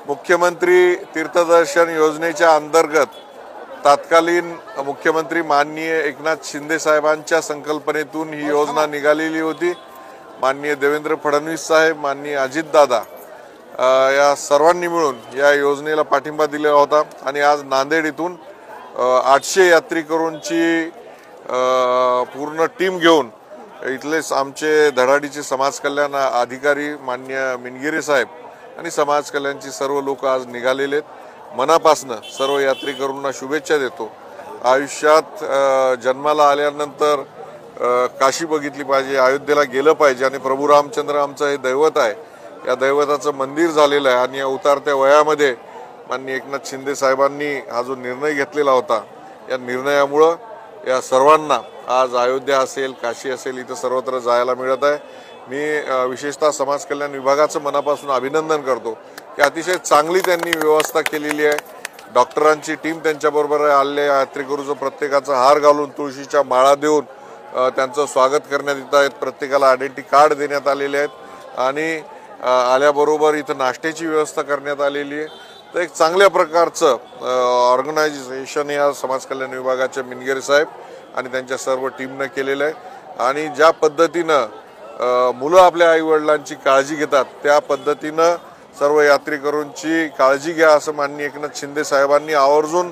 मुख्यमंत्री तीर्थदर्शन योजनेच्या अंतर्गत तत्कालीन मुख्यमंत्री माननीय एकनाथ शिंदे साहेबांच्या संकल्पनेतून ही योजना निघालेली होती। माननीय देवेंद्र फडणवीस साहेब, माननीय अजितदादा या सर्वांनी मिळून या योजनेला पाठिंबा दिला होता आणि आज नांदेड इथून 800 यात्रेकरूंची पूर्ण टीम घेऊन इथलेच आमचे धडाडीचे समाज कल्याण अधिकारी माननीय मिनगिरे साहेब आणि समाज कल्याणची सर्व लोक आज निघालेले आहेत। मनापासून सर्व यात्रेकरूंना शुभेच्छा देतो। आयुष्यात जन्माला आल्यानंतर काशी बघितली पाहिजे, अयोध्येला गेलं पाहिजे आणि प्रभू रामचंद्र आमचं हे दैवत आहे। या दैवताचं मंदिर झालेलं आहे आणि या उतारत्या वयामध्ये माननीय एकनाथ शिंदे साहेबांनी हा जो निर्णय घेतलेला होता, या निर्णयामुळं या सर्वांना आज अयोध्या असेल, काशी असेल, इथं सर्वत्र जायला मिळत आहे। मी विशेषतः समाज कल्याण विभागाचं मनापासून अभिनंदन करतो की अतिशय चांगली त्यांनी व्यवस्था केलेली आहे। डॉक्टरांची टीम त्यांच्याबरोबर आलेल्या यात्रेकरूचं प्रत्येकाचा हार घालून तुळशीच्या माळा देऊन त्यांचं स्वागत करण्यात येत आहे। प्रत्येकाला आयडेंटिटी कार्ड देण्यात आलेले आहेत आणि आल्याबरोबर इथं नाश्त्याची व्यवस्था करण्यात आलेली आहे। तर एक चांगल्या प्रकारचं ऑर्गनायझेशन या समाज कल्याण विभागाचे मिनगिरे साहेब आणि त्यांच्या सर्व टीमने केलेलं आहे आणि ज्या पद्धतीनं मुलं आपल्या आईवडिलांची काळजी घेतात त्या पद्धतीनं सर्व यात्रेकरूंची काळजी घ्या असं माननीय एकनाथ शिंदे साहेबांनी आवर्जून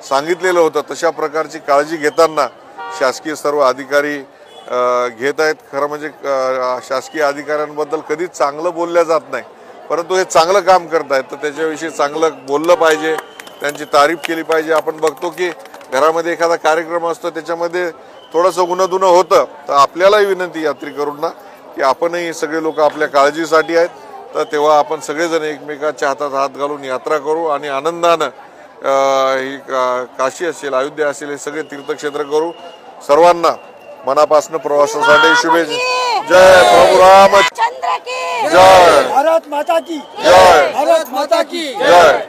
सांगितलेलं होतं। तशा प्रकारची काळजी घेताना शासकीय सर्व अधिकारी घेत आहेत। खरं म्हणजे शासकीय अधिकाऱ्यांबद्दल कधीच चांगलं बोलल्या जात नाही, परंतु हे चांगलं काम करत आहेत तर त्याच्याविषयी चांगलं बोललं पाहिजे, त्यांची तारीफ केली पाहिजे। आपण बघतो की घरामध्ये एखादा कार्यक्रम असतो त्याच्यामध्ये थोडंसं गुणधुणं होतं, तर आपल्यालाही विनंती यात्रेकरूंना की आपणही सगळे लोक आपल्या काळजीसाठी आहेत, तर तेव्हा आपण सगळेजण एकमेकाच्या हातात हात घालून यात्रा करू आणि आनंदानं ही काशी असेल, अयोध्या असेल, हे सगळे तीर्थक्षेत्र करू। सर्वांना मनापासून प्रवासासाठी शुभेच्छा। जय प्रभू रामचंद्र की जय, भारत माता की जय, भारत माता की जय।